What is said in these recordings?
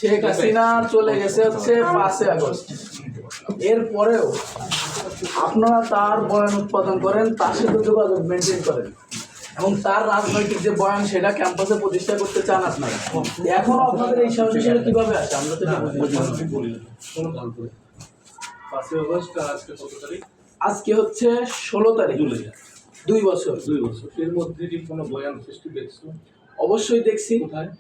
শেখ হাসিনা চলে গেছে হচ্ছে 5 আগস্ট। এরপরেও আপনারা তার বয়ান উৎপাদন করেন, তার সাথে যোগাযোগ মেনটেন করেন এবং তার রাজনৈতিক যে বয়ান সেটা ক্যাম্পাসে প্রতিষ্ঠা করতে চান আপনারা। এখনো আপনাদের এই সাহসিকতা কিভাবে আসে আমরা তো বুঝি না। 5 আগস্ট আজকে কত তারিখ? আজকে হচ্ছে 16 তারিখ, 2 বছর। এর মধ্যে কি কোনো বয়ান সৃষ্টি দেখছো? অবশ্যই দেখছি। কোথায়?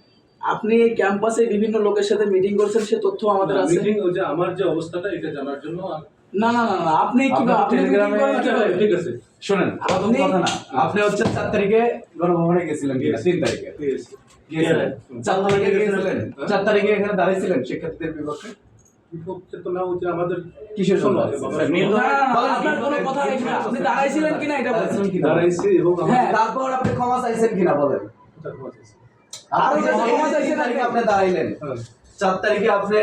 আপনি এই ক্যাম্পাসে বিভিন্ন লোকের সাথে মিটিং করছেন, সে তথ্য আমাদের আছে। মিটিং ওই যে আমার যে অবস্থাটা এটা জানার জন্য না না না না, আপনি টেলিগ্রামে ঠিক আছে শুনেন, প্রথম কথা না, আপনি হচ্ছে 4 তারিখে গণভবনে গেছিলেন, 3 তারিখে গিয়েছিলেন, 4 তারিখে গিয়েছিলেন, 4 তারিখে এখানে দাঁড়িয়েছিলেন শিক্ষার্থীদের বিপক্ষে। বিপক্ষে তো না, হচ্ছে আমাদের কিসের জন্য? আপনার কোনো কথা নেই না, আপনি দাঁড়াইছিলেন কিনা এটা বলেন। দাঁড়াইছি এবং হ্যাঁ, তারপর আপনি ক্ষমা চাইছেন কিনা বলেন। আর ওই যে ক্ষমা চাইছেন তারিখে আপনি দাঁড়াইলেন, 4 তারিখে আপনি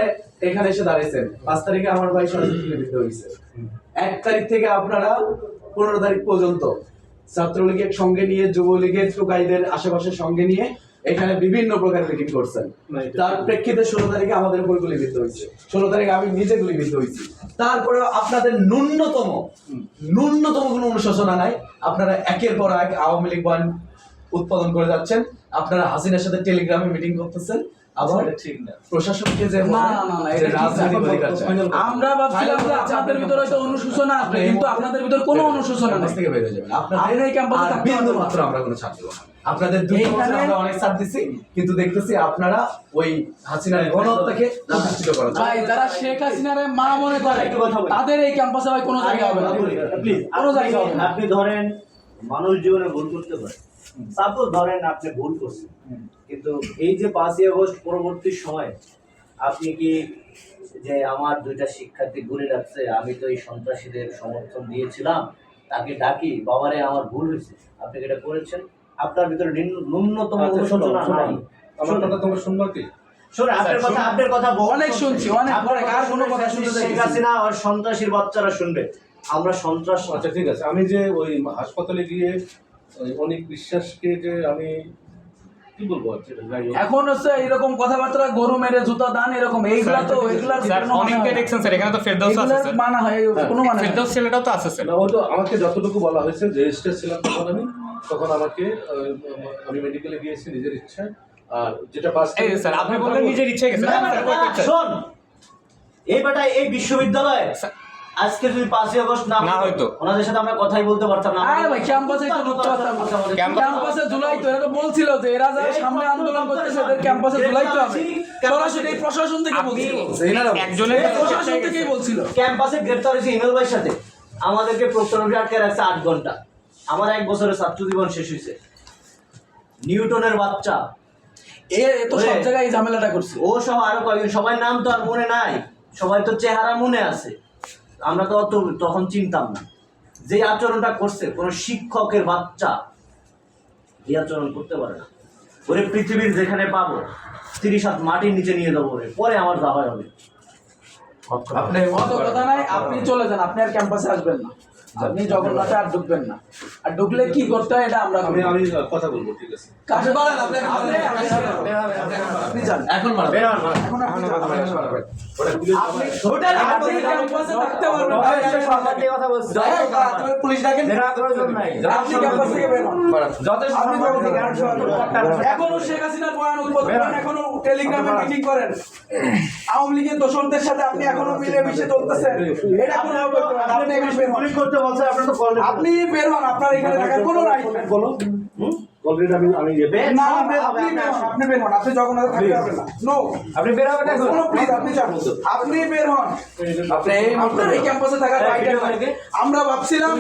এখানে এসে দাঁড়াইছেন, 5 তারিখে আমার ভাই সরাসরি লিখিত হয়েছে। 1 তারিখ থেকে আপনারা 15 তারিখ পর্যন্ত ছাত্রলীগের সঙ্গে নিয়ে, যুবলীগের টোকাইদের আশেপাশের সঙ্গে নিয়ে এখানে বিভিন্ন প্রকার মিটিং করছেন। তার প্রেক্ষিতে 16 তারিখে আমাদের উপর গুলিবিদ্ধ হয়েছে। 16 তারিখে আমি নিজে গুলিবিদ্ধ হয়েছি। তারপরে আপনাদের ন্যূনতম কোনো অনুশোচনা নাই। আপনারা একের পর এক আওয়ামী লীগ বয়ান উৎপাদন করে যাচ্ছেন। আপনারা হাসিনার সাথে টেলিগ্রামে মিটিং করতেছেন। আবার ঠিক না, প্রশাসনকে যে না না না না, এটা রাজনৈতিক অধিকার চাই। আমরা ভাবছিলাম যে আপনাদের ভিতরে হয়তো অনুশোচনা আছে, কিন্তু আপনাদের ভিতরে কোনো অনুশোচনা নেই। থেকে বের হয়ে যাবেন। আপনাদের এই ক্যাম্পাসে থাকতে বিন্দু মাত্র আমরা কোনো ছাড় দেব না। আপনাদের 2 বছর আমরা অনেক ছাড় দিছি, কিন্তু দেখতেছি আপনারা ওই হাসিনার গণহত্যাকে প্রতিষ্ঠিত করার জন্য। ভাই, যারা শেখ হাসিনারে মা মনে করে তাদের এই ক্যাম্পাসে ভাই কোনো জায়গা হবে না, প্লিজ। কোনো জায়গা হবে না। আপনি ধরেন মানুষ জীবনে ভুল করতে পারে, সাপোজ ধরেন আপনি ভুল করছেন, কিন্তু এই যে 5 আগস্ট পরবর্তী সময় আপনি কি যে আমার 2টা শিক্ষার্থী গুলি রাখছে, আমি তো এই সন্ত্রাসীদের সমর্থন দিয়েছিলাম, তাকে ডাকি বাবারে আমার ভুল হয়েছে, আপনি এটা করেছেন? আপনার ভিতরে ন্যূনতম অনুশোচনা নাই? আমার কথা তোমরা শুনবা কি? শোনো, আপনার কথা অনেক শুনছি, অনেক পরে কার কোনো কথা শুনতে চাই শেখ হাসিনা আর সন্ত্রাসীর বাচ্চারা শুনবে, আমরা সন্ত্রাস। আচ্ছা ঠিক আছে, আমি যে ওই হাসপাতালে গিয়ে ওই অনেক বিশ্বাসকে যে আমি কি বলবো, এখন হচ্ছে এরকম কথাবার্তা, গরু মেরে জুতা দান, এরকম এইগুলা তো এগুলার স্যার অনেকটাই দেখছেন স্যার, এখানে তো ফেরদৌস আছে স্যার, মানা হয় কোনো মানে ফেরদৌস ছেলেটাও তো আছে স্যার। না, ও তো আমাকে যতটুকু বলা হয়েছে, রেজিস্টার ছিলাম তখন আমাকে আমি মেডিকেলে গিয়েছি নিজের ইচ্ছায়। আর যেটা এই স্যার আপনি বললেন নিজের ইচ্ছে গেছে না স্যার, কই করছেন? শোন, এই বেটা এই বিশ্ববিদ্যালয়ে আজকে যদি 5 আগস্ট না হয়তো ওনাদের সাথে আমরা কথাই বলতে পারতাম না। আরে ভাই, ক্যাম্পাসে তো ঢুকতে পারতাম না। ক্যাম্পাসে জুলাই তো, এরা তো বলছিল যে এরা যারা সামনে আন্দোলন করতেছে এদের ক্যাম্পাসে জুলাই তো হবে। সরাসরি প্রশাসন থেকে বলছিল, একজনের প্রশাসন থেকেই বলছিল। ক্যাম্পাসে গ্রেফতার হয়েছে ইমেল ভাইয়ের সাথে, আমাদেরকে প্রক্টরকে আটকে রাখছে 8 ঘন্টা। আমার 1 বছরের ছাত্র জীবন শেষ হয়েছে। নিউটনের বাচ্চা এ তো সব জায়গায় এই ঝামেলাটা করছে। ও সহ আরো কয়েকজন, সবাই নাম তো আর মনে নাই, সবাই তো চেহারা মনে আছে। আমরা তো অত তখন চিনতাম না। যে আচরণটা করছে কোন শিক্ষকের বাচ্চা এই আচরণ করতে পারে না। ওরে পৃথিবীর যেখানে পাবো 30 হাত মাটির নিচে নিয়ে যাবো, ওরে পরে আমার দাওয়া হবে। আপনি অত কথা নাই, আপনি চলে যান, আপনি আর ক্যাম্পাসে আসবেন না, আপনি জগন্নাথে আর ঢুকবেন না। আর ঢুকলে কি করতে হয় এটা আমরা আমি কথা বলবো, ঠিক আছে? কাছে বলেন, আপনি যান এখন, এখন আপনি ক্যাম্পাসে থাকতে পারবেন না। পুলিশ ডাকেন, আপনি ক্যাম্পাস থেকে বের হন। এখনো শেখ হাসিনার বয়ান উদ্বোধন করেন, এখনো টেলিগ্রামে মিটিং করেন, আওয়ামী লীগের দোষরদের সাথে আপনি এখনো মিলে মিশে চলতেছেন। এটা কোনো আপনি বের হন, আপনার এখানে থাকার কোনো রাইট নেই। বলো অলরেডি আমি না, আপনি বের হন, আপনি জগন্নাথে থাকতে পারবেন না। নো, আপনি বের হবেন এখন, প্লিজ আপনি যান, আপনি বের হন। আপনার এই ক্যাম্পাসে থাকার রাইট আছে। আমরা ভাবছিলাম